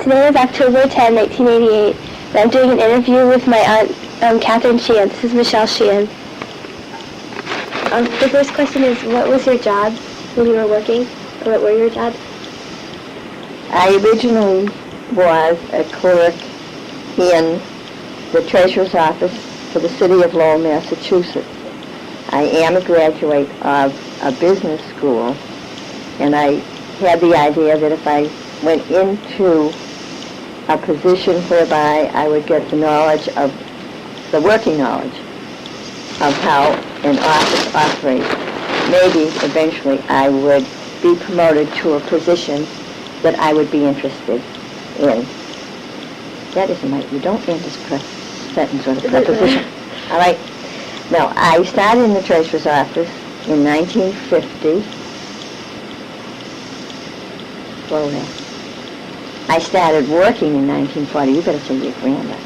Today is October 10, 1988, and I'm doing an interview with my aunt, Catherine Sheahan. This is Michelle Sheahan. The first question is, what was your job when you were working? Or what were your jobs? I originally was a clerk in the Treasurer's Office for the City of Lowell, Massachusetts. I am a graduate of a business school, and I had the idea that if I went into a position whereby I would get the knowledge of, the working knowledge of how an office operates, maybe eventually I would be promoted to a position that I would be interested in. That isn't right. You don't end this sentence with a preposition. All right. Now, I started in the Treasurer's Office in 1950. Slow there. I started working in 1940. You better say your grammar.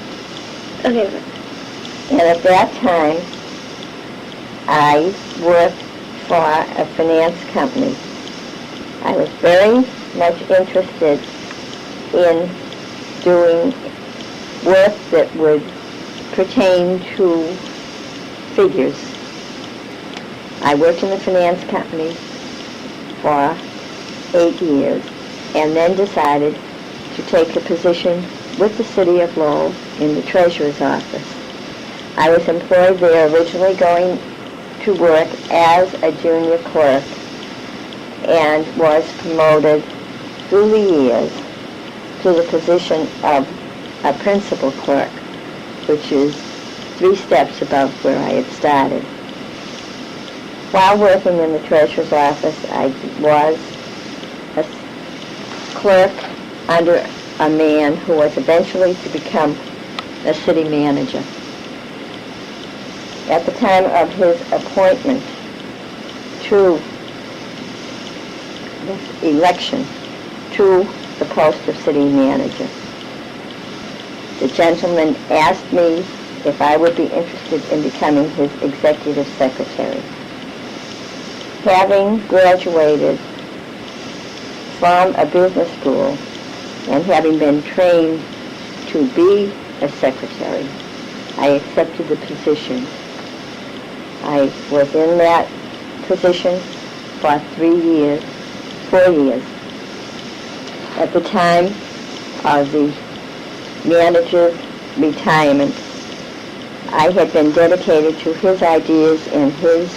Okay. And at that time, I worked for a finance company. I was very much interested in doing work that would pertain to figures. I worked in the finance company for 8 years and then decided to take a position with the City of Lowell in the Treasurer's Office. I was employed there originally going to work as a junior clerk and was promoted through the years to the position of a principal clerk, which is 3 steps above where I had started. While working in the Treasurer's Office, I was a clerk under a man who was eventually to become a city manager. At the time of his appointment to this election to the post of city manager, the gentleman asked me if I would be interested in becoming his executive secretary. Having graduated from a business school and having been trained to be a secretary, I accepted the position. I was in that position for 4 years. At the time of the manager's retirement, I had been dedicated to his ideas and his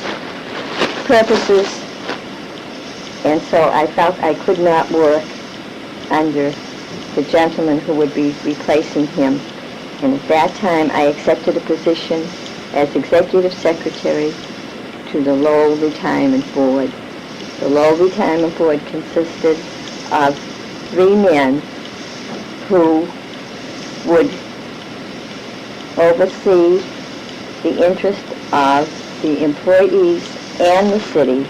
purposes, and so I felt I could not work under the gentleman who would be replacing him. And at that time, I accepted a position as executive secretary to the Lowell Retirement Board. The Lowell Retirement Board consisted of 3 men who would oversee the interest of the employees and the city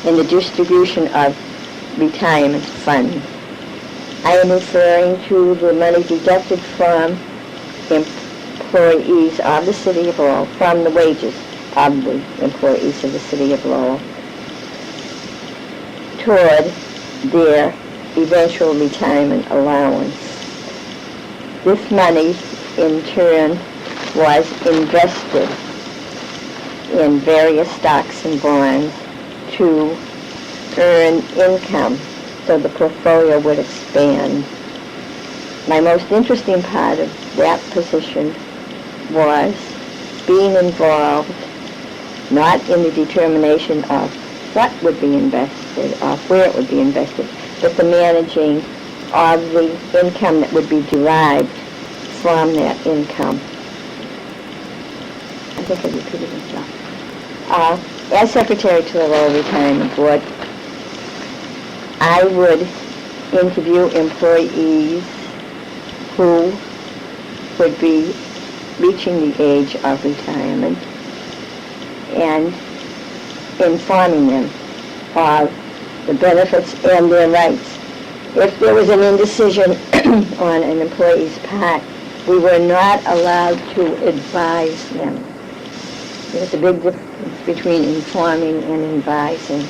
in the distribution of retirement funds. I am referring to the money deducted from employees of the City of Lowell, from the wages of the employees of the City of Lowell, toward their eventual retirement allowance. This money, in turn, was invested in various stocks and bonds to earn income so the portfolio would expand. My most interesting part of that position was being involved not in the determination of what would be invested or where it would be invested, but the managing of the income that would be derived from that income. I think I repeated myself. As secretary to the Lowell Retirement Board, I would interview employees who would be reaching the age of retirement and informing them of the benefits and their rights. If there was an indecision on an employee's part, we were not allowed to advise them. There's a big difference between informing and advising.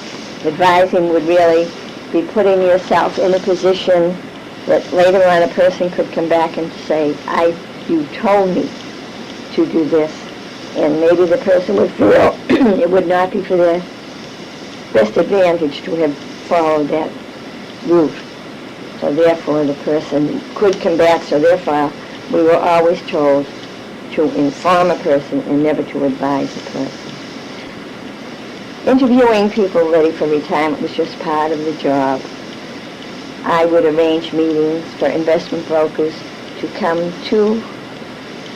Advising would really be putting yourself in a position that later on a person could come back and say, you told me to do this, and maybe the person would feel it would not be for their best advantage to have followed that route. So therefore the person could come back, so therefore we were always told to inform a person and never to advise a person. Interviewing people ready for retirement was just part of the job. I would arrange meetings for investment brokers to come to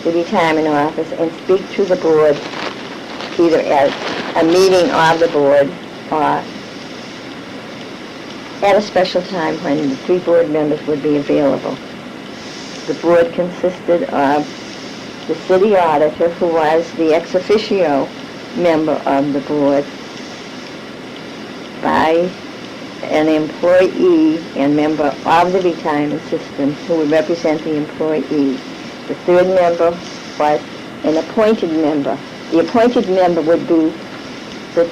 the retirement office and speak to the board, either at a meeting of the board or at a special time when the 3 board members would be available. The board consisted of the city auditor, who was the ex officio member of the board, by an employee and member of the retirement system who would represent the employee. The 3rd member was an appointed member. The appointed member would be the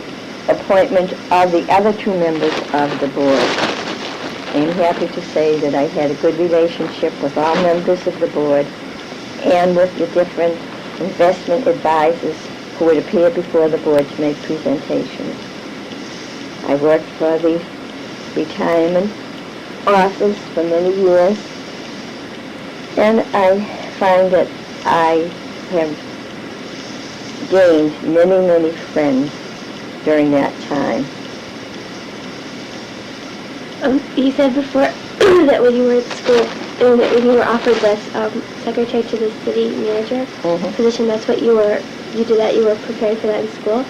appointment of the other 2 members of the board. I'm happy to say that I had a good relationship with all members of the board and with the different investment advisors who would appear before the board to make presentations. I worked for the retirement office for many years, and I find that I have gained many, many friends during that time. You said before that when you were at school, when you were offered this secretary to the city manager position, that's what you did that, you were preparing for that in school?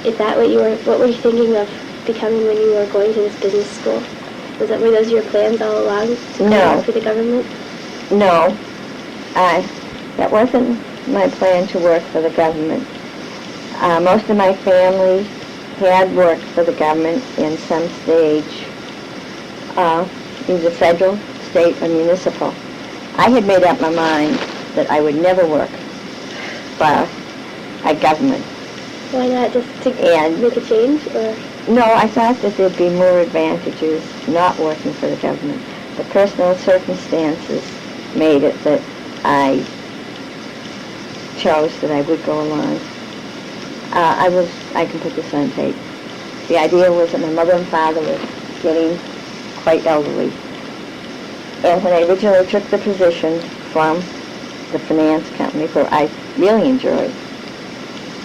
Is that what were you thinking of becoming when you were going to this business school? Were those your plans all along to work for the government? No. That wasn't my plan to work for the government. Most of my family had worked for the government in some stage, either federal, state, or municipal. I had made up my mind that I would never work for a government. Why not? Just to make a change? Or? No, I thought that there'd be more advantages not working for the government. The personal circumstances made it that I chose that I would go along. I can put this on tape. The idea was that my mother and father were getting quite elderly. And when I originally took the position from the finance company, where I really enjoyed,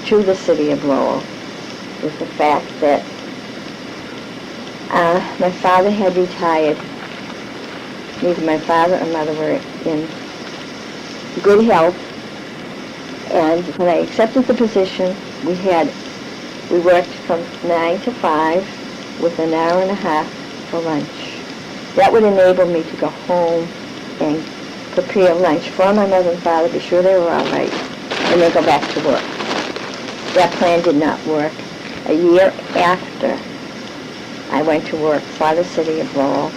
to the city of Lowell, was the fact that my father had retired. Neither my father or mother were in good health. And when I accepted the position, we worked from 9 to 5 with an hour and a half for lunch. That would enable me to go home and prepare lunch for my mother and father, be sure they were all right, and then go back to work. That plan did not work. A year after I went to work for the city of Lowell,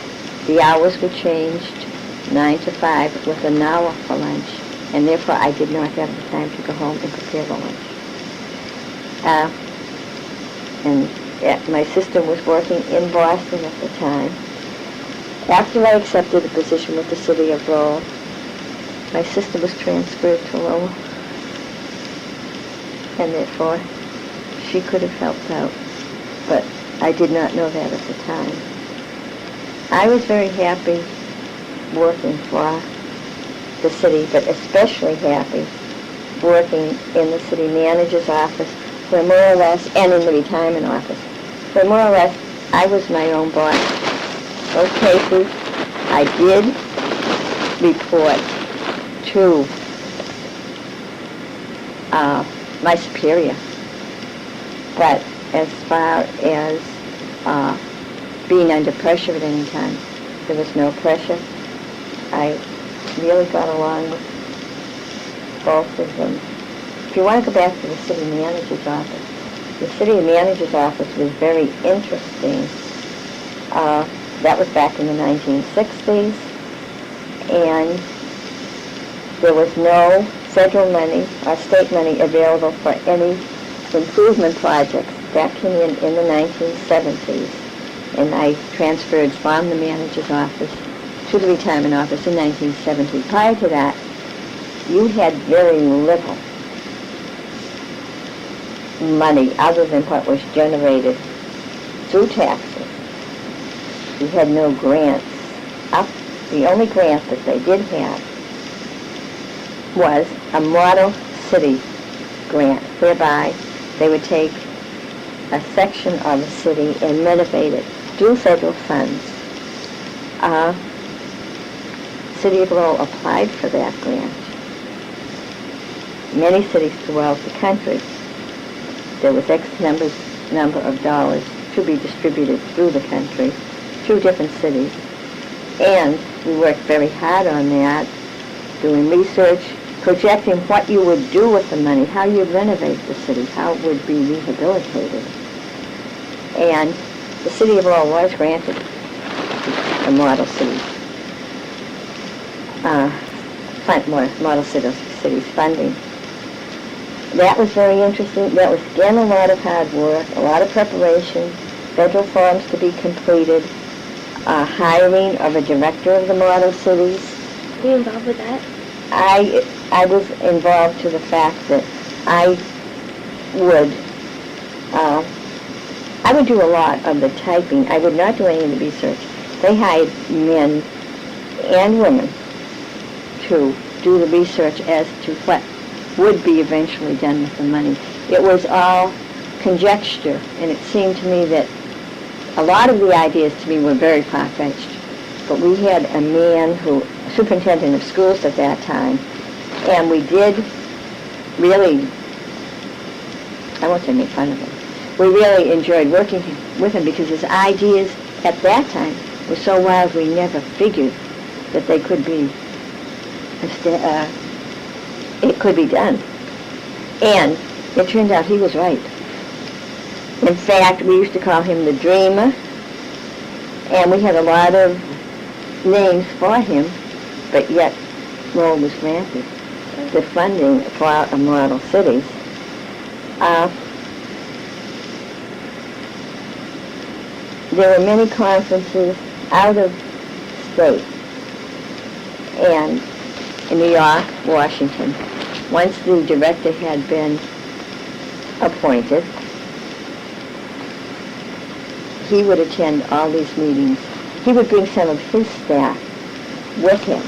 the hours were changed, 9 to 5, with an hour for lunch, and therefore I did not have the time to go home and prepare the lunch. My sister was working in Boston at the time. After I accepted the position with the city of Lowell, my sister was transferred to Lowell, and therefore she could have helped out, but I did not know that at the time. I was very happy working for the city, but especially happy working in the city manager's office, where more or less, and in the retirement office, where more or less I was my own boss. Those cases, I did report to my superior. But as far as being under pressure at any time, there was no pressure. I really got along with both of them. If you want to go back to the city manager's office, the city manager's office was very interesting. That was back in the 1960s, and there was no federal money or state money available for any improvement projects. That came in the 1970s, and I transferred from the manager's office to the retirement office in 1970. Prior to that, you had very little money other than what was generated through taxes. You had no grants. The only grant that they did have was a model city grant, whereby they would take a section of a city and renovate it through federal funds. City of Lowell applied for that grant. Many cities throughout the country, there was X number of dollars to be distributed through the country, through different cities. And we worked very hard on that, doing research, projecting what you would do with the money, how you'd renovate the city, how it would be rehabilitated. And the City of Lowell was granted a model city, model cities funding. That was very interesting. That was, again, a lot of hard work, a lot of preparation, federal forms to be completed, hiring of a director of the model cities. Were you involved with that? I was involved to the fact that I would do a lot of the typing. I would not do any of the research. They hired men and women to do the research as to what would be eventually done with the money. It was all conjecture, and it seemed to me that a lot of the ideas to me were very far-fetched. But we had a man who, superintendent of schools at that time, and we did really, I won't say make fun of him, we really enjoyed working with him because his ideas at that time were so wild we never figured that they could be, it could be done. And it turned out he was right. In fact, we used to call him the dreamer, and we had a lot of names for him, but yet Lowell was granted the funding for a model cities. There were many conferences out of state, and in New York, Washington. Once the director had been appointed, he would attend all these meetings. He would bring some of his staff with him.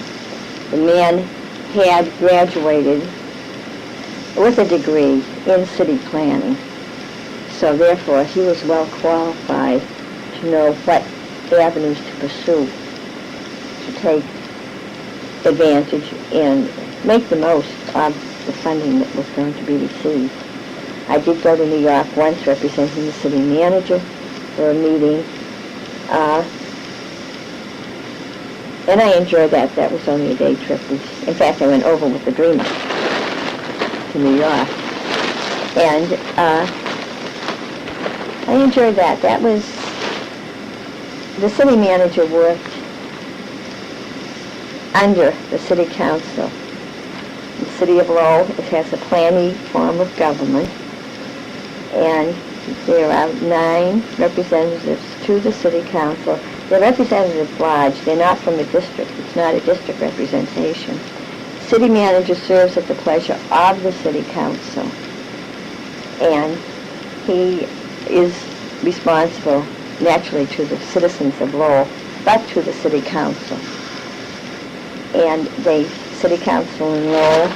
The man had graduated with a degree in city planning, so therefore he was well qualified to know what avenues to pursue to take advantage and make the most of the funding that was going to be received. I did go to New York once representing the city manager for a meeting, and I enjoyed that. That was only a day trip. In fact, I went over with the Dreamer to New York, and I enjoyed that. That was, the city manager worked under the city council. The city of Lowell, it has a planning form of government, and there are 9 representatives to the city council. They're representative lodge. They're not from a district. It's not a district representation. City manager serves at the pleasure of the city council, and he is responsible naturally to the citizens of Lowell, but to the city council. And the city council in Lowell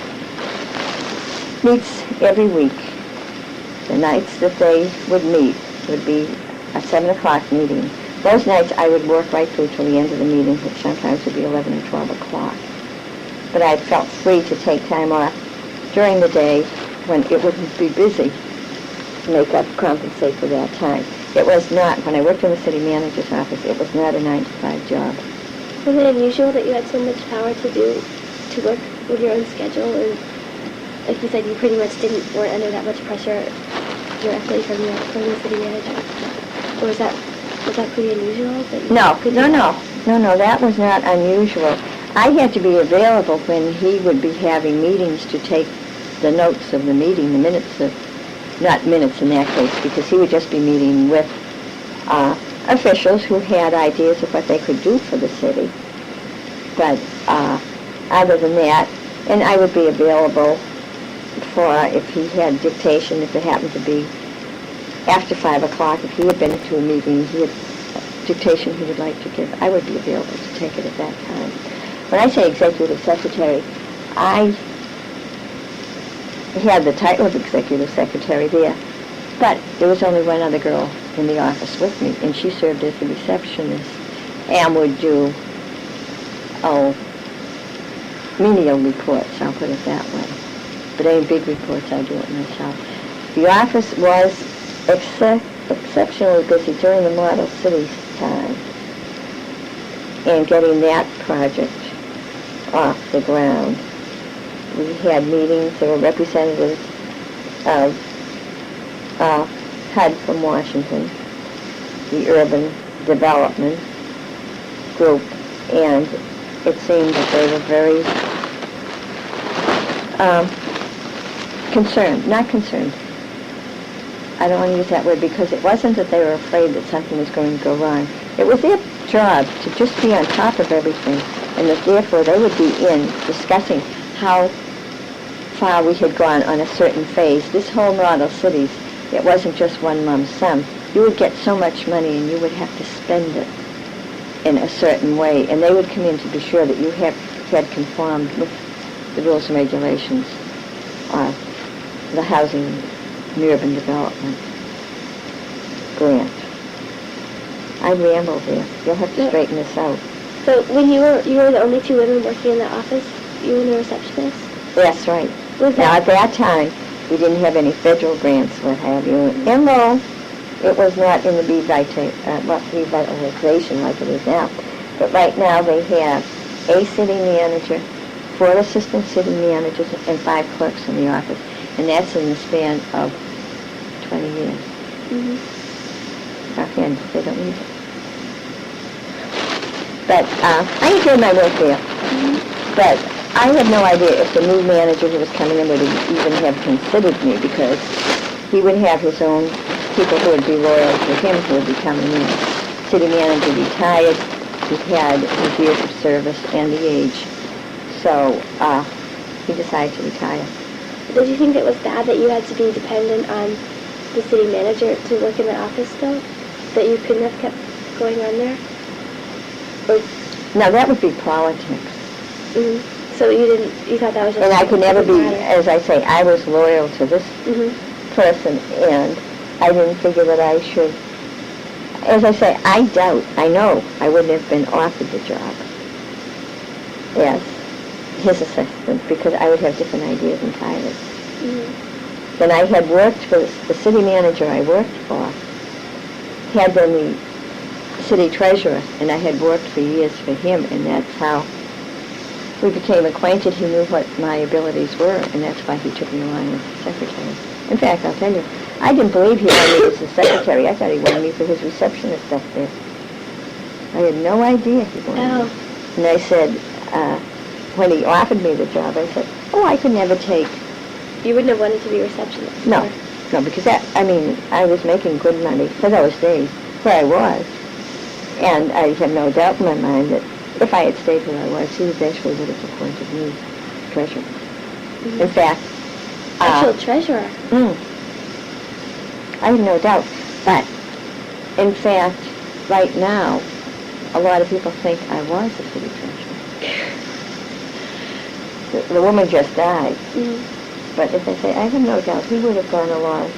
meets every week. The nights that they would meet would be a 7 o'clock meeting. Those nights I would work right through till the end of the meeting, which sometimes would be 11 or 12 o'clock. But I felt free to take time off during the day when it wouldn't be busy to make up, compensate for that time. It was not, when I worked in the city manager's office, it was not a 9-to-5 job. Was it unusual that you had so much power to work with your own schedule? And like you said, you pretty much weren't under that much pressure directly from the city manager? Or was that pretty unusual? No, that was not unusual. I had to be available when he would be having meetings to take the notes of the meeting, the minutes of, not minutes in that case, because he would just be meeting with officials who had ideas of what they could do for the city. But other than that, and I would be available for if he had dictation, if it happened to be after 5 o'clock, if he had been to a meeting, he had dictation he would like to give, I would be available to take it at that time. When I say executive secretary, I had the title of executive secretary there, but there was only one other girl in the office with me, and she served as the receptionist and would do, menial reports, I'll put it that way. But any big reports, I do it myself. The office was exceptionally busy during the Model Cities time and getting that project off the ground. We had meetings. There were representatives of HUD from Washington, the Urban Development Group, and it seemed that they were very not concerned. I don't want to use that word because it wasn't that they were afraid that something was going to go wrong. It was their job to just be on top of everything, and that therefore they would be in discussing how far we had gone on a certain phase. This whole Model Cities, it wasn't just one lump sum. You would get so much money and you would have to spend it in a certain way, and they would come in to be sure that you had conformed with the rules and regulations of the Housing and Urban Development grant. I rambled there. You'll have to straighten this out. So when you were the only two women working in the office, you and the receptionist? That's right. Now at that time, we didn't have any federal grants, what have you. And no, it was not in the revitalization like it is now. But right now they have a city manager, 4 assistant city managers, and 5 clerks in the office. And that's in the span of 20 years. Offhand, they don't need it. But I enjoyed my work there. But I had no idea if the new manager who was coming in would even have considered me, because he would have his own people who would be loyal to him who would be coming in. City manager retired. He had his years of service and the age. So he decided to retire. Did you think it was bad that you had to be dependent on the city manager to work in the office still? That you couldn't have kept going on there? Or now that would be politics. So you thought that was just... And I could never be, as I say, I was loyal to this person, and I didn't figure that I should, as I say, I know I wouldn't have been offered the job as his assistant, because I would have different ideas entirely. Then I had worked for the city manager I worked for, had been the city treasurer, and I had worked for years for him, and that's how we became acquainted. He knew what my abilities were, and that's why he took me along as the secretary. In fact, I'll tell you, I didn't believe he wanted me as the secretary. I thought he wanted me for his receptionist up there. I had no idea he wanted me. And I said, when he offered me the job, I said, I could never take... You wouldn't have wanted to be receptionist? No, because I was making good money for those days, where I was. And I have no doubt in my mind that if I had stayed where I was, he eventually would have appointed me treasurer. In fact... Actual treasurer? I have no doubt. But, in fact, right now, a lot of people think I was the city treasurer. The woman just died. But as I say, I have no doubt he would have gone along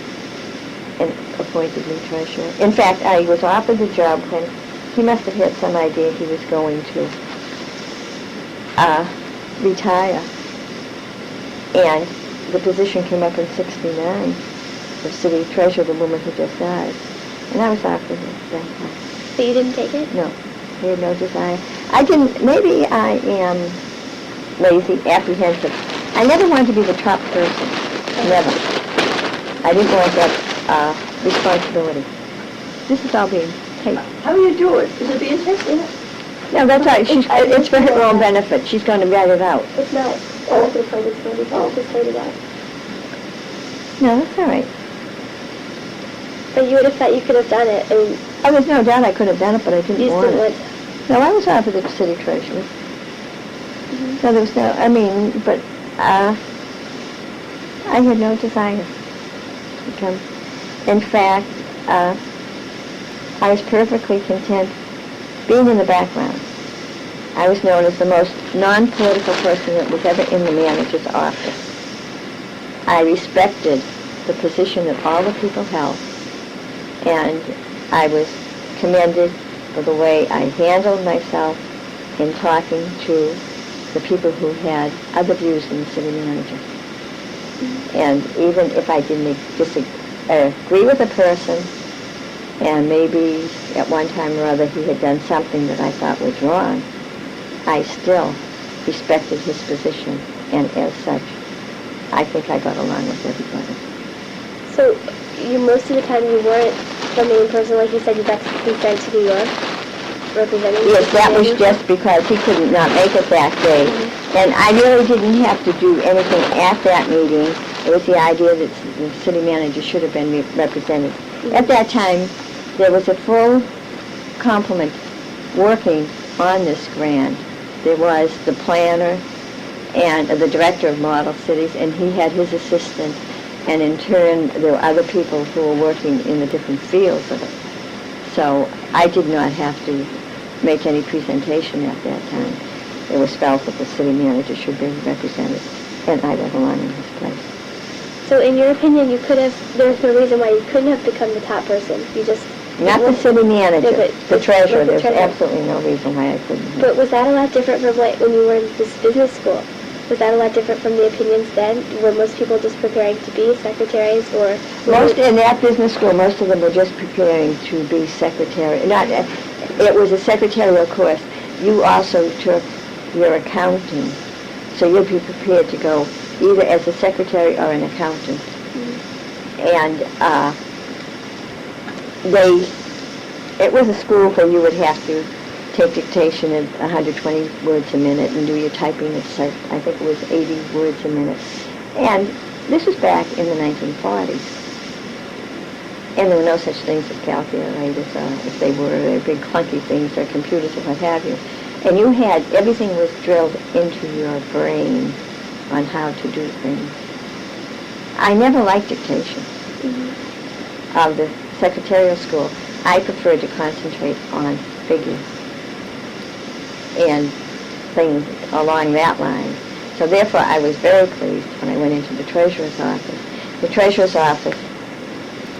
and appointed me treasurer. In fact, I was offered the job when he must have had some idea he was going to retire. And the position came up in '69, the city treasurer, the woman who just died. And I was offered it that time. But you didn't take it? No. I had no desire. I didn't, maybe I am lazy, apprehensive. I never wanted to be the top person. Never. I didn't want that responsibility. This is all being taped. How do you do it? Is it being taped? No, that's right. It's for her own benefit. She's going to write it out. It's not. I'm not going to play this one. Just play it out. No, that's all right. But you would have thought you could have done it. There's no doubt I could have done it, but I didn't You want still it. would. No, I was offered the city treasurer. So there was no, but I had no desire to become. In fact, I was perfectly content being in the background. I was known as the most non-political person that was ever in the manager's office. I respected the position that all the people held, and I was commended for the way I handled myself in talking to the people who had other views than the city manager. And even if I didn't agree with a person, and maybe at one time or other he had done something that I thought was wrong, I still respected his position, and as such, I think I got along with everybody. So, most of the time you weren't the main person, like you said, you got sent to New York, representing. Yes, that was just because he couldn't not make it that day. And I really didn't have to do anything at that meeting. It was the idea that the city manager should have been represented. At that time, there was a full complement working on this grant. There was the planner and the director of model cities, and he had his assistant, and in turn there were other people who were working in the different fields of it. So I did not have to make any presentation at that time. It was felt that the city manager should be represented, and I went along in his place. So in your opinion, there's no reason why you couldn't have become the top person. You just... Not the city manager, but the treasurer. the There's treasurer. absolutely no reason why I couldn't have. But was that a lot different from when you were in this business school? Was that a lot different from the opinions then? Were most people just preparing to be secretaries, or... In that business school, most of them were just preparing to be secretary. It was a secretarial course. You also took your accounting, so you'd be prepared to go either as a secretary or an accountant. And it was a school where you would have to take dictation at 120 words a minute and do your typing at, I think it was 80 words a minute. And this was back in the 1940s. And there were no such things as calculators, if they were big clunky things, or computers or what have you. And everything was drilled into your brain on how to do things. I never liked dictation of the secretarial school. I preferred to concentrate on figures and things along that line. So therefore, I was very pleased when I went into the treasurer's office. The treasurer's office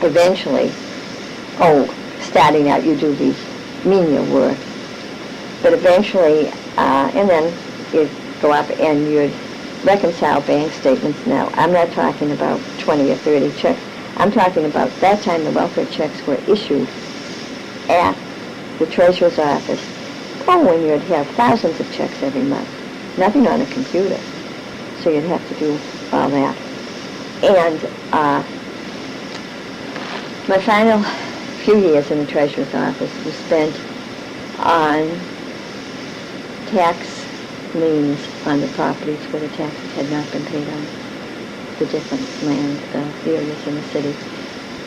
eventually, starting out you do the menial work, but eventually, and then you'd go up and you'd reconcile bank statements. Now, I'm not talking about 20 or 30 checks. I'm talking about that time the welfare checks were issued at the treasurer's office. When you'd have thousands of checks every month. Nothing on a computer. So you'd have to do all that. And my final few years in the treasurer's office was spent on tax liens on the properties where the taxes had not been paid on, the different land areas in the city.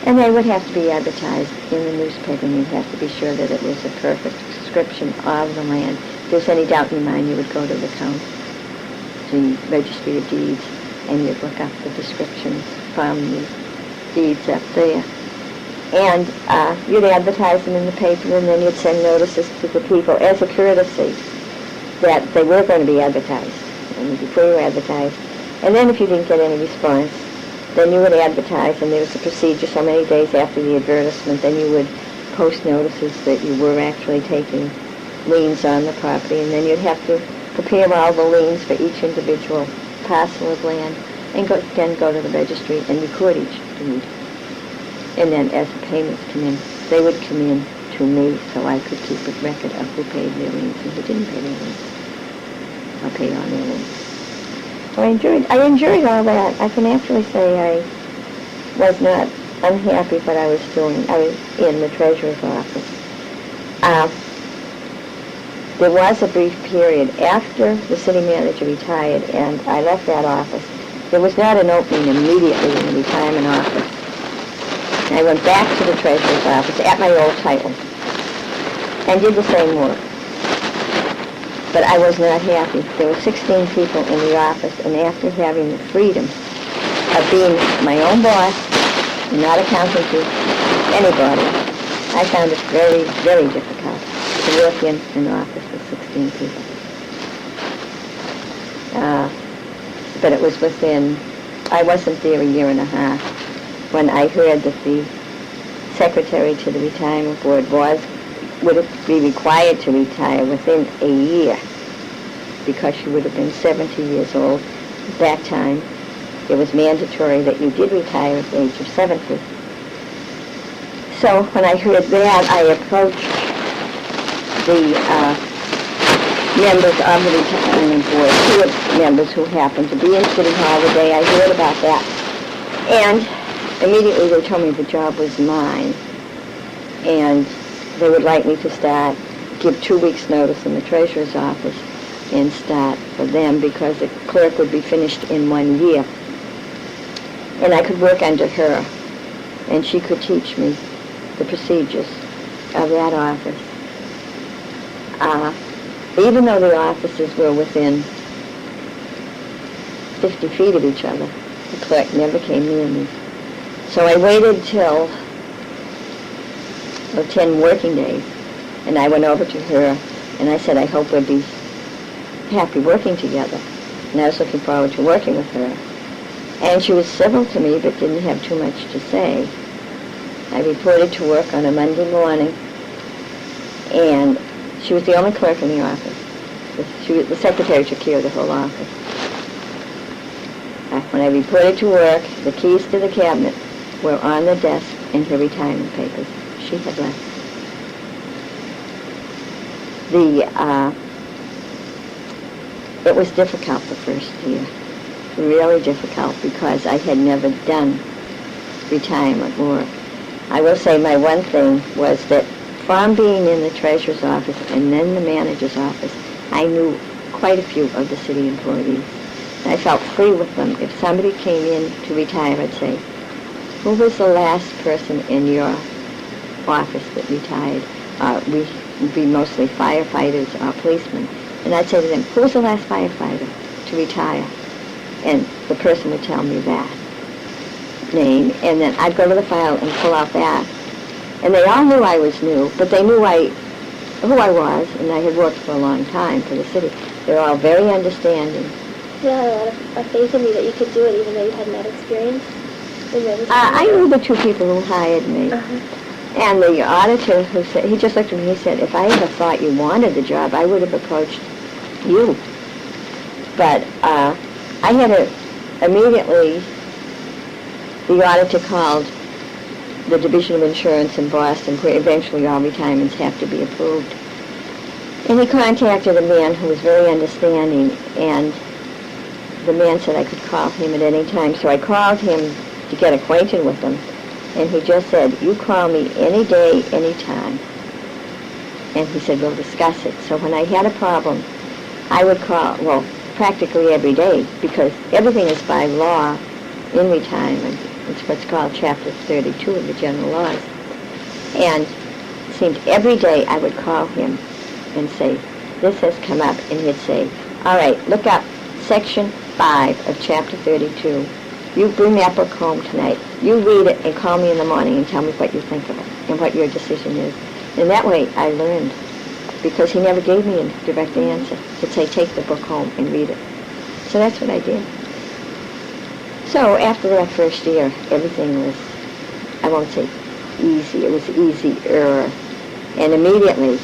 And they would have to be advertised in the newspaper, and you'd have to be sure that it was a perfect description of the land. If there's any doubt in your mind, you would go to the registry of deeds, and you'd look up the descriptions from the deeds up there. And you'd advertise them in the paper, and then you'd send notices to the people as a courtesy that they were going to be advertised, and before you advertised. And then if you didn't get any response, then you would advertise, and there was a procedure so many days after the advertisement, then you would post notices that you were actually taking liens on the property, and then you'd have to prepare all the liens for each individual parcel of land, and then go to the registry and record each deed. And then as the payments come in, they would come in to me so I could keep a record of who paid their liens and who didn't pay their liens, or paid on their liens. So I enjoyed all that. I can actually say I was not unhappy what I was doing. I was in the treasurer's office. There was a brief period after the city manager retired and I left that office. There was not an opening immediately in the retirement office. I went back to the treasurer's office at my old title and did the same work. but I was not happy. There were 16 people in the office, and after having the freedom of being my own boss and not accounting to anybody, I found it very, very difficult to work in an office with 16 people. But it was I wasn't there a year and a half when I heard that the secretary to the retirement board would be required to retire within a year because she would have been 70 years old. At that time, it was mandatory that you did retire at the age of 70. So when I heard that, I approached the members of the retirement board, two of the members who happened to be in City Hall the day I heard about that. And immediately they told me the job was mine. And they would like me to give 2 weeks' notice in the treasurer's office and start for them because the clerk would be finished in 1 year. And I could work under her, and she could teach me the procedures of that office. Even though the offices were within 50 feet of each other, the clerk never came near me. So I waited till 10 working days, and I went over to her, and I said, I hope we'll be happy working together. And I was looking forward to working with her. And she was civil to me, but didn't have too much to say. I reported to work on a Monday morning, and she was the only clerk in the office. The secretary took care of the whole office. When I reported to work, the keys to the cabinet were on the desk in her retirement papers. She had left. It was difficult the first year, really difficult, because I had never done retirement work. I will say my one thing was that from being in the treasurer's office and then the manager's office, I knew quite a few of the city employees. I felt free with them. If somebody came in to retire, I'd say, who was the last person in your office that retired? We would be mostly firefighters or policemen. And I'd say to them, who was the last firefighter to retire? And the person would tell me that name. And then I'd go to the file and pull out that. And they all knew I was new, but they knew who I was, and I had worked for a long time for the city. They were all very understanding. You had a lot of faith in you that you could do it even though you hadn't had experience? I knew the two people who hired me. And the auditor who said, he just looked at me and he said, if I ever thought you wanted the job, I would have approached you. But I had immediately, the auditor called the Division of Insurance in Boston, where eventually all retirements have to be approved. And he contacted a man who was very understanding, and the man said I could call him at any time. So I called him to get acquainted with him, and he just said, you call me any day, any time. And he said, we'll discuss it. So when I had a problem, I would call, well, practically every day, because everything is by law in retirement. It's what's called Chapter 32 of the General Laws. And it seemed every day I would call him and say, this has come up, and he'd say, all right, look up Section 5 of Chapter 32. You bring that book home tonight. You read it and call me in the morning and tell me what you think of it and what your decision is. And that way I learned, because he never gave me a direct answer. He'd say, take the book home and read it. So that's what I did. So after that first year, everything was, I won't say easy, it was easier. And immediately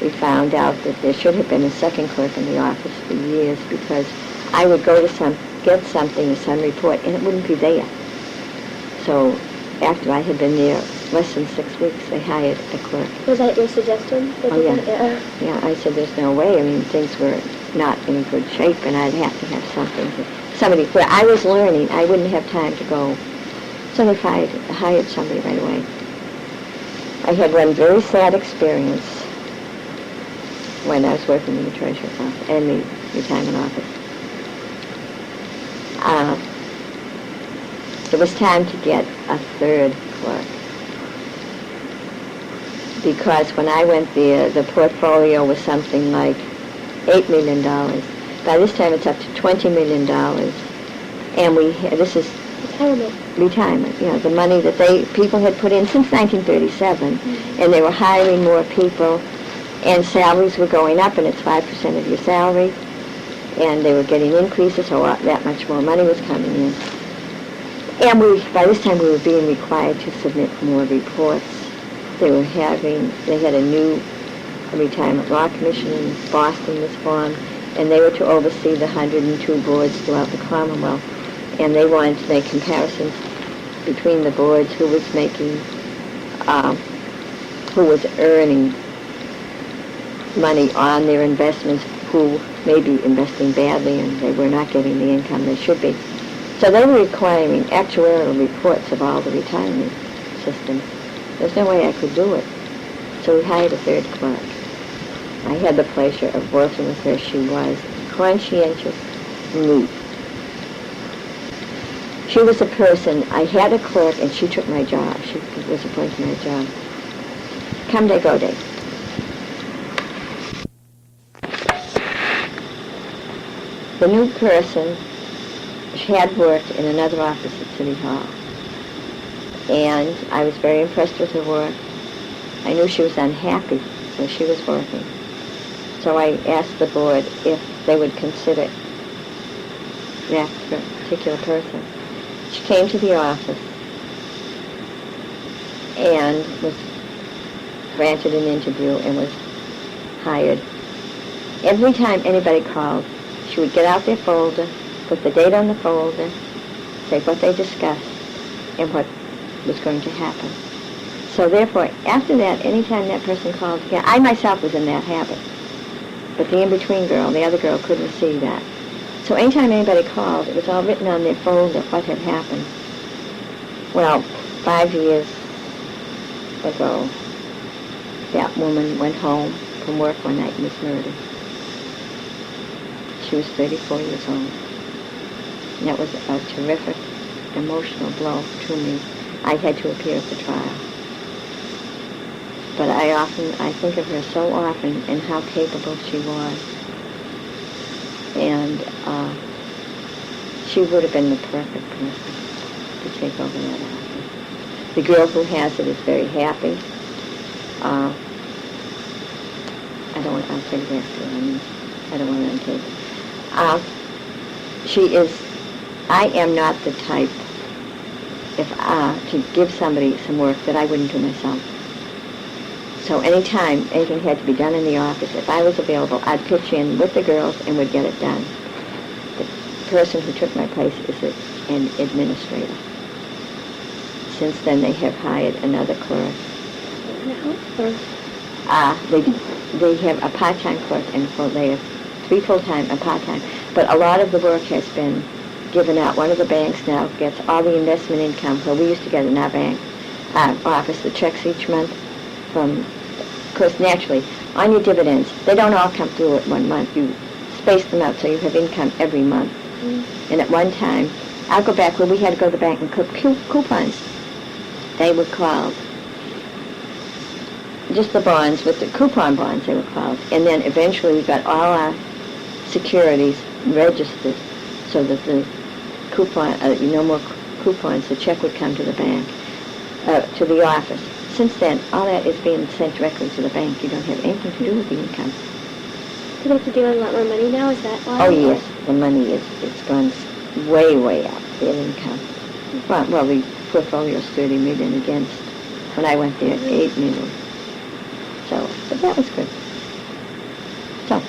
we found out that there should have been a second clerk in the office for years, because I would go to get something, some report, and it wouldn't be there. So after I had been there less than 6 weeks, they hired a clerk. Was that your suggestion? Oh, yeah. Yeah, I said, there's no way. I mean, things were not in good shape, and I'd have to have somebody, where I was learning, I wouldn't have time to go. So they hired somebody right away. I had one very sad experience when I was working in the treasurer's office, in the retirement office. It was time to get a third clerk, because when I went there, the portfolio was something like $8 million. By this time, it's up to $20 million. And this is retirement, the money that people had put in since 1937, and they were hiring more people, and salaries were going up, and it's 5% of your salary, and they were getting increases, so that much more money was coming in. And by this time we were being required to submit more reports. They had a new retirement law commission in Boston was formed, and they were to oversee the 102 boards throughout the Commonwealth. And they wanted to make comparisons between the boards, who was earning money on their investments, who may be investing badly, and they were not getting the income they should be. So they were requiring actuarial reports of all the retirement systems. There's no way I could do it. So we hired a third clerk. I had the pleasure of working with her. She was conscientious, neat. She was a person, I had a clerk and she took my job. She was appointed to my job. Come day, go day. The new person had worked in another office at City Hall. And I was very impressed with her work. I knew she was unhappy, so she was working. So I asked the board if they would consider that particular person. She came to the office and was granted an interview and was hired. Every time anybody called, she would get out their folder, put the date on the folder, say what they discussed and what was going to happen. So therefore, after that, anytime that person called again, I myself was in that habit. But the in-between girl, the other girl, couldn't see that. So anytime anybody called, it was all written on their folder what had happened. Well, 5 years ago, that woman went home from work one night and was murdered. She was 34 years old. And that was a terrific, emotional blow to me. I had to appear at the trial. But I think of her so often and how capable she was. And she would have been the perfect person to take over that office. The girl who has it is very happy. I'll say that I don't want to untake it. I am not the type to give somebody some work that I wouldn't do myself. So anytime anything had to be done in the office, if I was available, I'd pitch in with the girls and would get it done. The person who took my place is an administrator. Since then, they have hired another clerk. They have a part-time clerk, and they have 3 full-time and part-time. But a lot of the work has been given out. One of the banks now gets all the investment income, where we used to get in our bank office the checks each month from, of course, naturally, on your dividends. They don't all come through at 1 month. You space them out so you have income every month. And at one time, I'll go back where we had to go to the bank and clip coupons. They were called just the bonds, with the coupon bonds they were called. And then eventually we got all our securities registered so that the coupon, no more coupons, the check would come to the bank, to the office. Since then, all that is being sent directly to the bank. You don't have anything to do with the income. Do they have to deal with a lot more money now? Is that why? Oh, yes. The money it's gone way, way up, their income. Well, the portfolio is $30 million against, when I went there, $8 million. So, but that was good. So,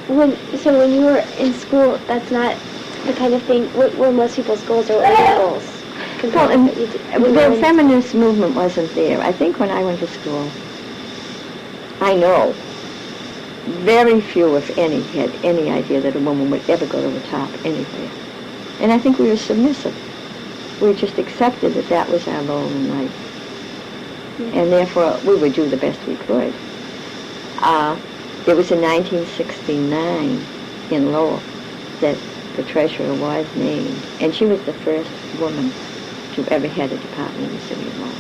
when you were in school, that's not the kind of thing, what were most people's goals, or what were your goals? Well, the feminist movement wasn't there. I think when I went to school, I know very few, if any, had any idea that a woman would ever go to the top anywhere. And I think we were submissive. We just accepted that that was our role in life. And therefore, we would do the best we could. It was in 1969 in Lowell that the treasurer was named. And she was the first woman to ever head a department in the city of Lowell.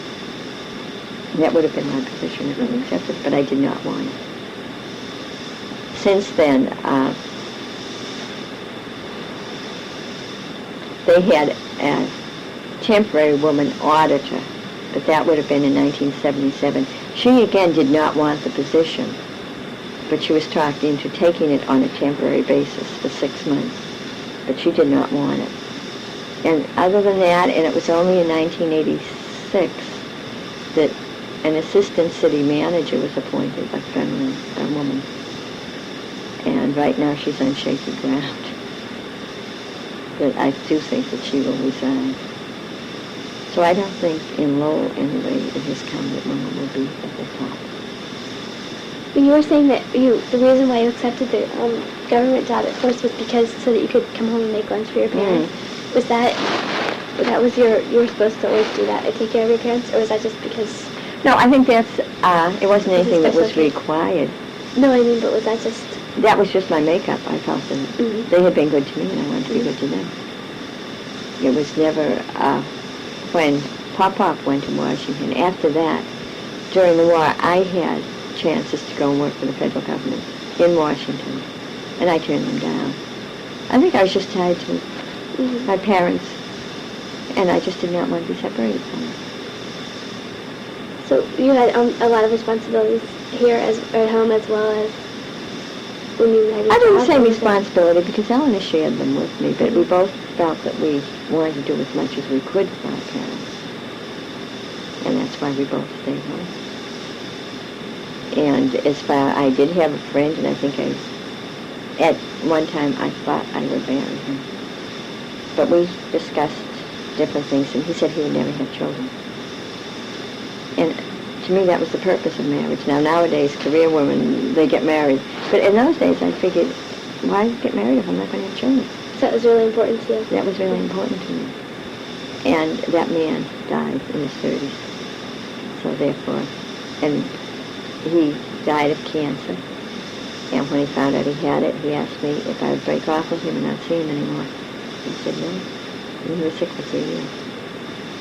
And that would have been my position if I accepted, but I did not want it. since then, they had a temporary woman auditor, but that would have been in 1977. She, again, did not want the position, but she was talked into taking it on a temporary basis for 6 months, but she did not want it. And other than that, and it was only in 1986 that an assistant city manager was appointed, a woman. And right now she's on shaky ground. But I do think that she will resign. So I don't think in Lowell, anyway, it has come that women will be at the top. When you were saying that the reason why you accepted the government job at first was because so that you could come home and make lunch for your parents, was that was you were supposed to always do that, or take care of your parents, or was that just because? No, I think that's, it wasn't anything that was special required. No, I mean, but was that just? That was just my makeup. I felt that they had been good to me and I wanted to be good to them. It was never, when Pop went to Washington, after that, during the war, I had chances to go and work for the federal government in Washington, and I turned them down. I think I was just tied to my parents, and I just did not want to be separated from them. So you had a lot of responsibilities here at home as well as when you had your I didn't job, say or was responsibility because Eleanor shared them with me, but we both felt that we wanted to do as much as we could for our parents. And that's why we both stayed home. And I did have a friend, and I think at one time I thought I would marry him. But we discussed different things, and he said he would never have children. And to me, that was the purpose of marriage. Now, nowadays, career women, they get married. But in those days, I figured, why get married if I'm not going to have children? So that was really important to you? That was really important to me. And that man died in his 30s. So therefore, and he died of cancer. And when he found out he had it, he asked me if I would break off with him and not see him anymore. I said no. And he was sick for 3 years.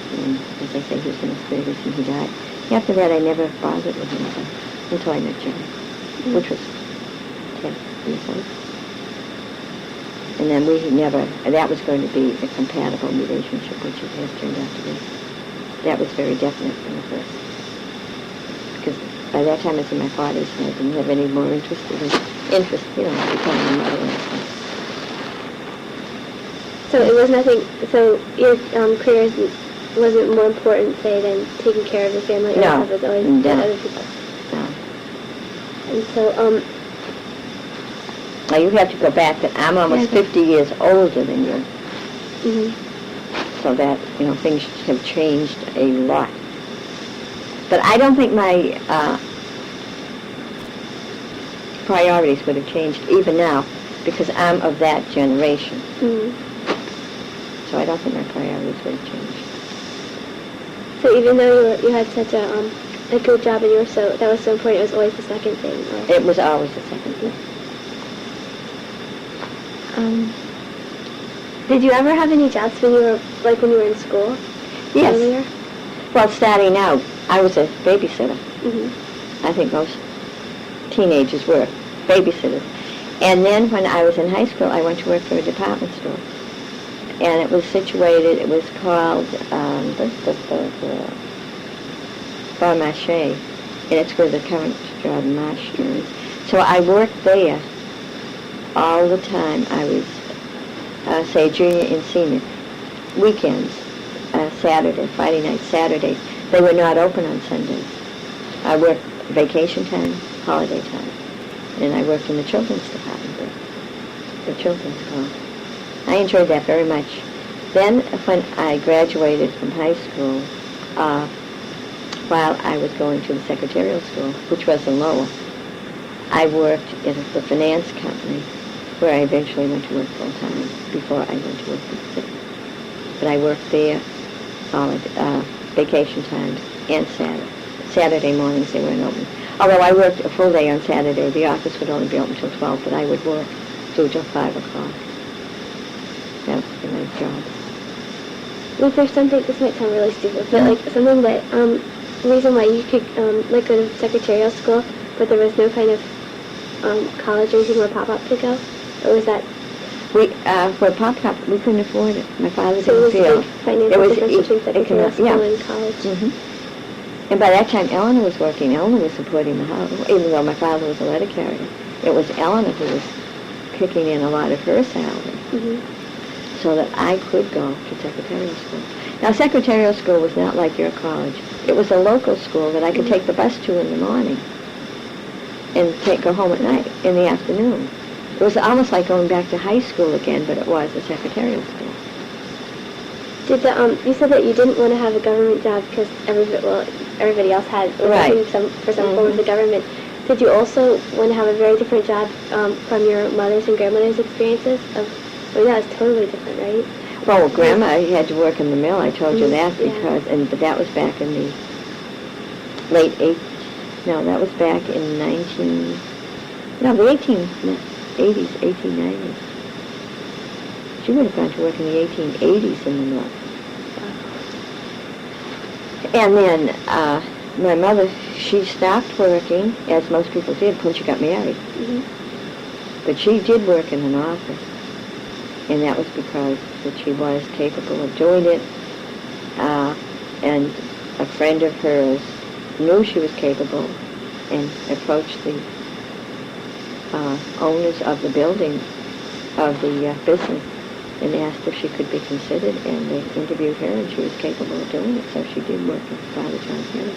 And as I say, he was in his 30s and he died. After that, I never bothered with him again until I met John, which was 10 years old. And then that was going to be a compatible relationship, which it has turned out to be. That was very definite from the first. Because by that time, I was in my 40s, and I didn't have any more interest, becoming a mother and stuff. So it was nothing, so your career wasn't more important, say, than taking care of the family? No. It was always other people? No. And so, Now, you have to go back that I'm almost 50 years older than you. So that, things have changed a lot. But I don't think my priorities would have changed even now because I'm of that generation. So I don't think my priorities would have changed. So even though you had such a good job and that was so important, it was always the second thing? Or? It was always the second thing. Did you ever have any jobs when you were in school? Yes. Earlier? Well, starting out, I was a babysitter. I think most teenagers were babysitters. And then when I was in high school, I went to work for a department store. And it was situated, it was called Bar Marché, and it's where the current Jordan Marsh store is. So I worked there all the time. I was, say, junior and senior. Weekends, Saturday, Friday night, Saturday. They were not open on Sundays. I worked vacation time, holiday time. And I worked in the children's department there, the children's hall. I enjoyed that very much. Then when I graduated from high school, while I was going to the secretarial school, which was in Lowell, I worked at the finance company where I eventually went to work full-time before I went to work for the city. But I worked there all vacation times and Saturday mornings they weren't open. Although I worked a full day on Saturday, the office would only be open until 12, but I would work till 5 o'clock. That was a nice job. Was there something, this might sound really stupid, but something that, reason why you could go to secretarial school, but there was no kind of college or anything where Pop-Up could go? Or was that... For Pop-Up, we couldn't afford it. My father So it didn't was a feel. big financial difference between secretarial school and college? Mm-hmm. And by that time, Eleanor was working. Eleanor was supporting the house, even though my father was a letter carrier. It was Eleanor who was kicking in a lot of her salary, so that I could go to secretarial school. Now, secretarial school was not like your college. It was a local school that I could take the bus to in the morning and go home at night, in the afternoon. It was almost like going back to high school again, but it was a secretarial school. Did the you said that you didn't want to have a government job because everybody else had, was Right. working for some form of the government. Did you also want to have a very different job from your mother's and grandmother's experiences? That was totally different, right? Well, Grandma had to work in the mill. I told you that Yeah. but that was back in the late that was back in the 1890s. She would have gone to work in the 1880s in the mill. And then my mother, she stopped working, as most people did, when she got married. But she did work in an office, and that was because that she was capable of doing it. And a friend of hers knew she was capable and approached the owners of the building, of the business, and asked if she could be considered, and they interviewed her, and she was capable of doing it, so she did work at Father John's Hair.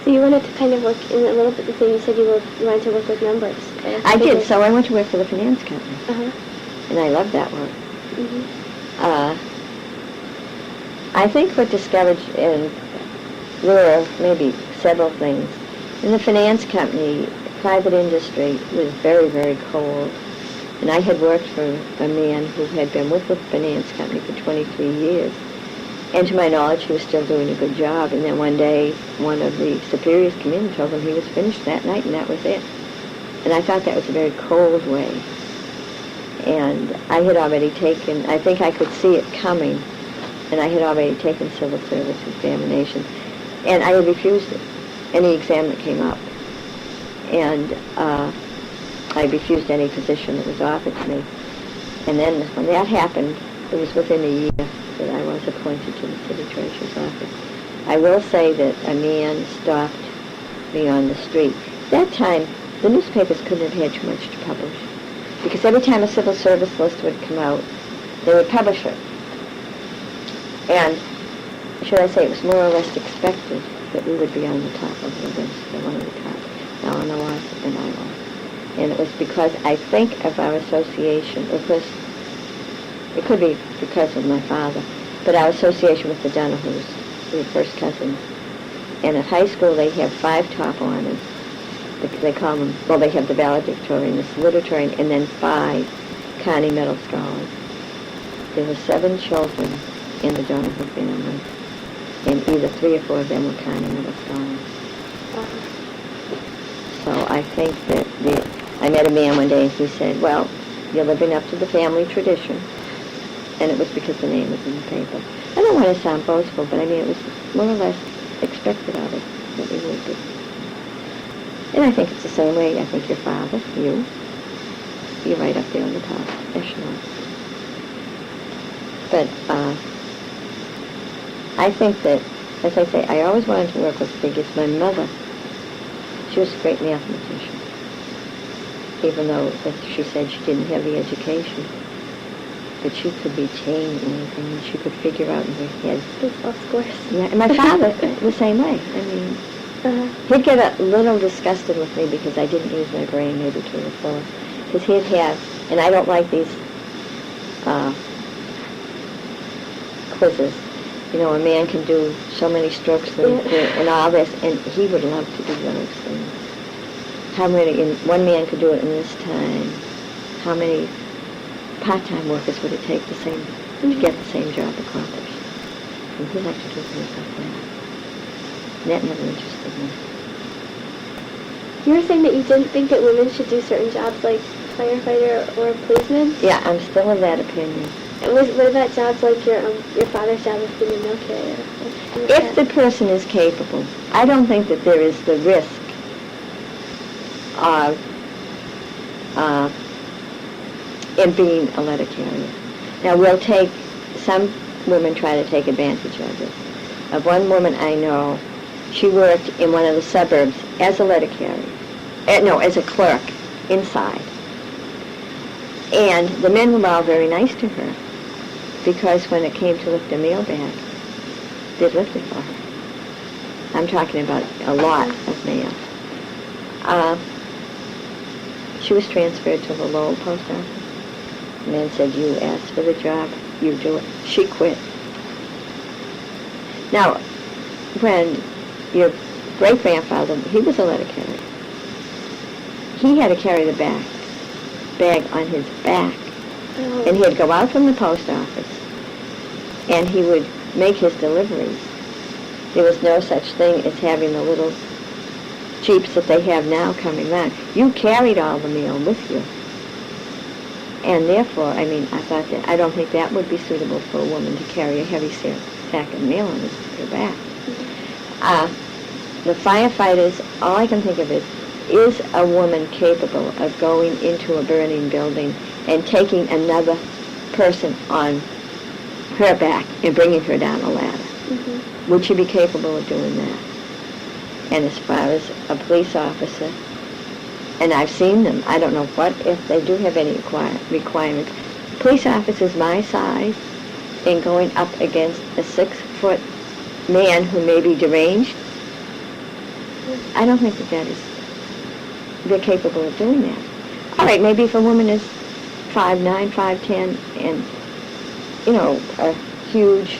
So you wanted to kind of work in a little bit the thing you said you wanted to work with numbers. I did, so I went to work for the finance company, and I loved that work. I think what discouraged, and there were maybe several things. In the finance company, private industry was very, very cold. And I had worked for a man who had been with the finance company for 23 years. And to my knowledge, he was still doing a good job. And then one day, one of the superiors came in and told him he was finished that night, and that was it. And I thought that was a very cold way. And I had already taken, I think I could see it coming, and I had already taken civil service examination. And I had refused it, any exam that came up. And I refused any position that was offered to me. And then when that happened, it was within a year that I was appointed to the city treasurer's office. I will say that a man stopped me on the street. That time, the newspapers couldn't have had too much to publish, because every time a civil service list would come out, they would publish it. And should I say, it was more or less expected that we would be on the top of the list, or one of the top. Eleanor was, and I was. And it was because, I think, of our association, because it could be because of my father, but our association with the Donahues, we were first cousins. And at high school, they have 5 top honors. They call them, well, they have the valedictorian, the salutatorian, and then 5 Connie Medal scholars. There were 7 children in the Donahue family, and either 3 or 4 of them were Connie Medal scholars. So I think that I met a man one day, and he said, well, you're living up to the family tradition. And it was because the name was in the paper. I don't want to sound boastful, but I mean, it was more or less expected of us that we would be. And I think it's the same way. I think your father, you're right up there on the top echelon. But I think that, as I say, I always wanted to work with figures. My mother, she was a great mathematician, even though she said she didn't have the education. But she could retain anything, and she could figure out in her head. Baseball scores. Yeah, and my father, the same way. I mean, he'd get a little disgusted with me because I didn't use my brain maybe to the fullest. Because he'd have, and I don't like these quizzes. You know, a man can do so many strokes and all this, and he would love to do those things. How many, one man could do it in this time. How many part-time workers would it take to get the same job accomplished? And he liked to do things like that. And that never interested me. You were saying that you didn't think that women should do certain jobs like firefighter or policeman? Yeah, I'm still of that opinion. And what about jobs like your father's job of being a mail carrier? If the person is capable, I don't think that there is the risk of in being a letter carrier. Now, some women try to take advantage of it. Of one woman I know, she worked in one of the suburbs as a letter carrier. As a clerk inside. And the men were all very nice to her because when it came to lift a mail bag, they'd lift it for her. I'm talking about a lot of mail. She was transferred to the Lowell post office. The man said, you asked for the job, you do it. She quit. Now, when your great-grandfather, he was a letter carrier. He had to carry the bag on his back. Oh. And he'd go out from the post office, and he would make his deliveries. There was no such thing as having the little jeeps that they have now coming around. You carried all the mail with you. And therefore, I don't think that would be suitable for a woman to carry a heavy sack of mail on her back. The firefighters, all I can think of is a woman capable of going into a burning building and taking another person on her back and bringing her down a ladder. Mm-hmm. Would she be capable of doing that? And as far as a police officer, and I've seen them, I don't know if they do have any requirements. Police officers my size and going up against a 6-foot man who may be deranged, I don't think they're capable of doing that. All right, maybe if a woman is 5'9", 5'10", and, a huge,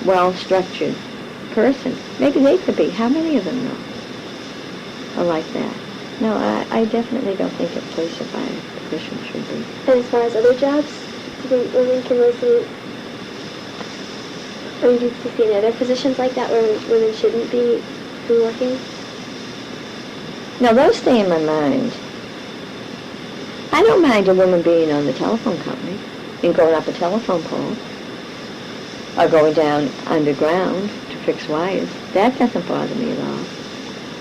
well-structured person, maybe they could be. How many of them, though, are like that? No, I definitely don't think a police or fire position should be. And as far as other jobs, do you think women can mostly, do you see any other positions like that where women shouldn't be working? Now, those stay in my mind. I don't mind a woman being on the telephone company and going up a telephone pole or going down underground to fix wires. That doesn't bother me at all.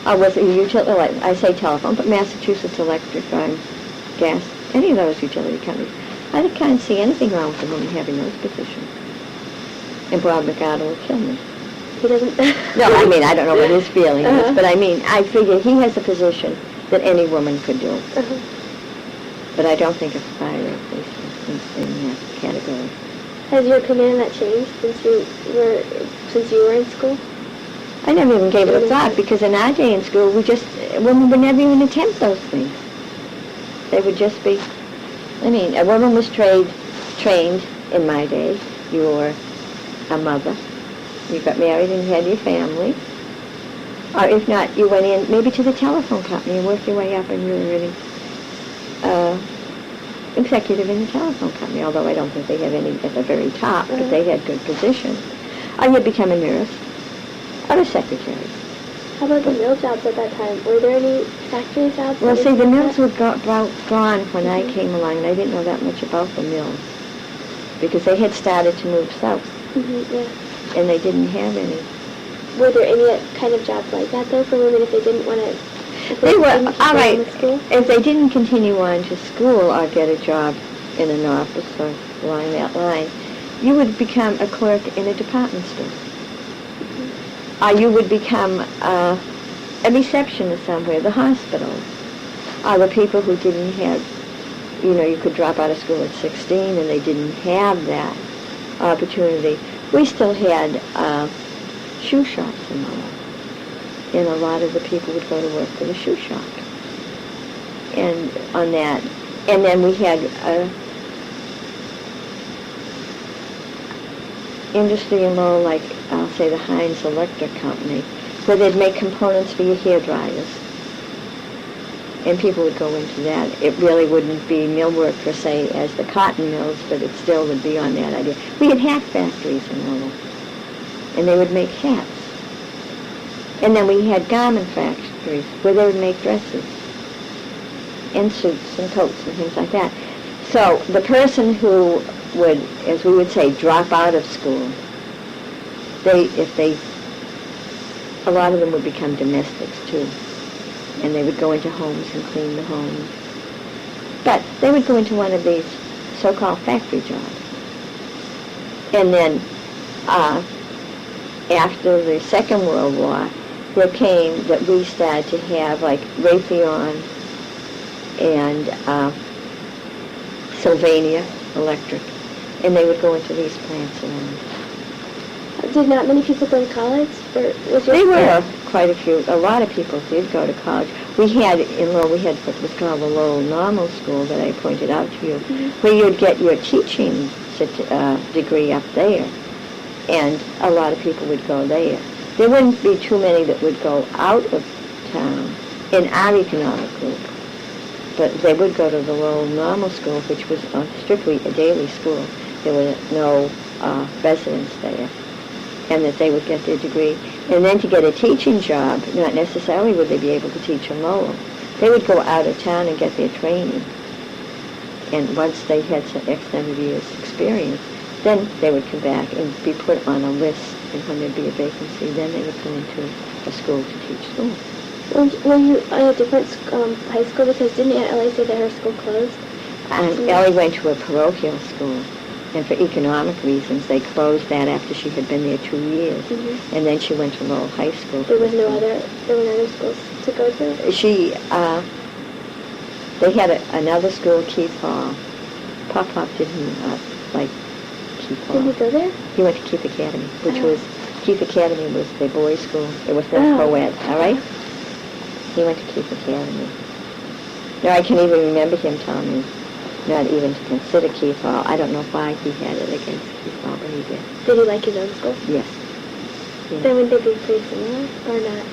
Or with a utility, like I say telephone, but Massachusetts Electric, gas, any of those utility companies. I can't see anything wrong with a woman having those positions. And Bob McArdle will kill me. He doesn't... No, I don't know what his feeling is, but I figure he has a position that any woman could do. Uh-huh. But I don't think a fire policeman is in that category. Has your opinion on that changed since you were in school? I never even gave it a thought because in our day in school, women would never even attempt those things. They would just be, a woman was trained in my day. You were a mother. You got married and you had your family. Or if not, you went in maybe to the telephone company and worked your way up and you were really executive in the telephone company, although I don't think they had any at the very top, but they had good positions. Or you'd become a nurse or a secretary. How about the mill jobs at that time? Were there any factory jobs? Well, see, the mills were gone when I came along, and I didn't know that much about the mills because they had started to move south. Mm-hmm, yeah. And they didn't have any. Were there any kind of jobs like that, though, for women if they didn't want to... They were, all right, if they didn't continue on to school or get a job in an office or along that line, you would become a clerk in a department store. Mm-hmm. Or you would become a receptionist somewhere, the hospital. Or the people who didn't have, you could drop out of school at 16 and they didn't have that opportunity. We still had shoe shops in Lowell. And a lot of the people would go to work for the shoe shop. And on that, and then we had industry in Lowell, like I'll say the Heinz Electric Company, where they'd make components for your hair dryers. And people would go into that. It really wouldn't be mill work per se as the cotton mills, but it still would be on that idea. We had hat factories in Lowell, and they would make hats. And then we had garment factories where they would make dresses and suits and coats and things like that. So the person who would, as we would say, drop out of school, a lot of them would become domestics too. And they would go into homes and clean the homes. But they would go into one of these so-called factory jobs. And then after the Second World War, there came that we started to have like Raytheon and Sylvania Electric, and they would go into these plants around. Did not many people go to college? Or was your They were quite a few. A lot of people did go to college. We had in Lowell, we had what was called the Lowell Normal School that I pointed out to you, where you'd get your teaching degree up there, and a lot of people would go there. There wouldn't be too many that would go out of town in our economic group, but they would go to the Lowell Normal School, which was strictly a daily school. There were no residents there, and that they would get their degree. And then to get a teaching job, not necessarily would they be able to teach in Lowell. They would go out of town and get their training. And once they had some X number of years experience, then they would come back and be put on a list, and when there'd be a vacancy, then they would go into a school to teach school. Were you at a different high school? Because didn't Aunt Ellie say that her school closed? And Ellie went to a parochial school, and for economic reasons, they closed that after she had been there 2 years. And then she went to Lowell High School. There were no other schools to go to? They had another school, Keith Hall. Pop didn't like Keith Hall. Did he go there? He went to Keith Academy, which was, Keith Academy was the boys' school. It was not co-ed, all right? He went to Keith Academy. No, I can't even remember him telling me not even to consider Keith Hall. I don't know why he had it against Keith Hall, but he did. Did he like his own school? Yes. Then would they be pretty similar, or not?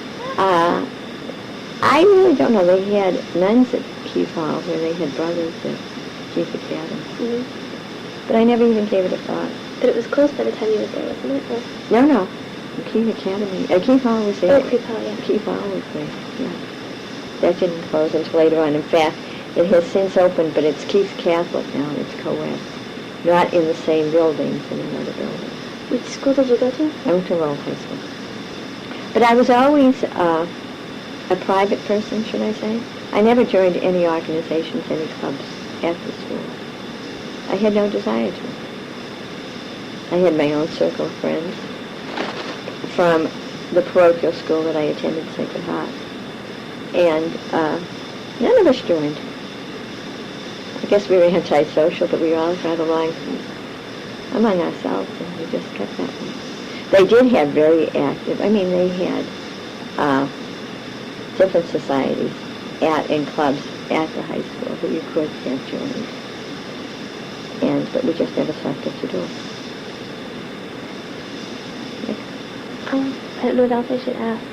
I really don't know. They had nuns at Keith Hall where they had brothers at Keith Academy. But I never even gave it a thought. But it was closed by the time you were there, wasn't it? Or? No. Keith Academy. Keith Hall was there. Oh, Keith Hall, yeah. Keith Hall was there, yeah. That didn't close until later on. In fact, it has since opened, but it's Keith Catholic now, and it's co-ed. Not in the same buildings, in another building. Which school did you go to? I went to Lowell High School. But I was always a private person, should I say. I never joined any organizations, any clubs after school. I had no desire to. I had my own circle of friends from the parochial school that I attended, Sacred Heart. And none of us joined. I guess we were antisocial, but we all got along among ourselves, and we just kept that way. They did have very active, they had different societies and clubs at the high school that you could have joined. But we just never saw fit to do it. I don't know what else I should ask.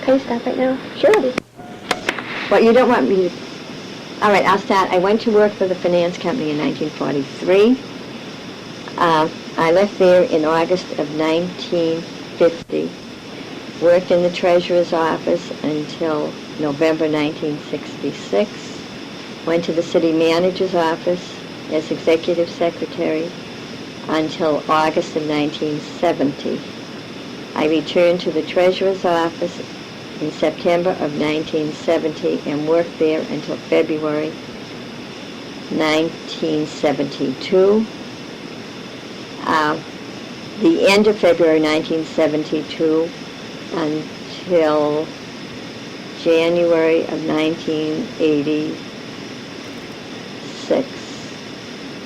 Can you stop right now? Sure. Well, you don't want me to... All right, I'll start. I went to work for the finance company in 1943. I left there in August of 1950. Worked in the treasurer's office until November 1966. Went to the city manager's office as executive secretary until August of 1970. I returned to the treasurer's office in September of 1970 and worked there until February 1972. The end of February 1972 until January of 1986,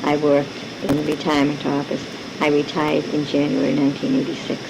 I worked in the retirement office. I retired in January 1986.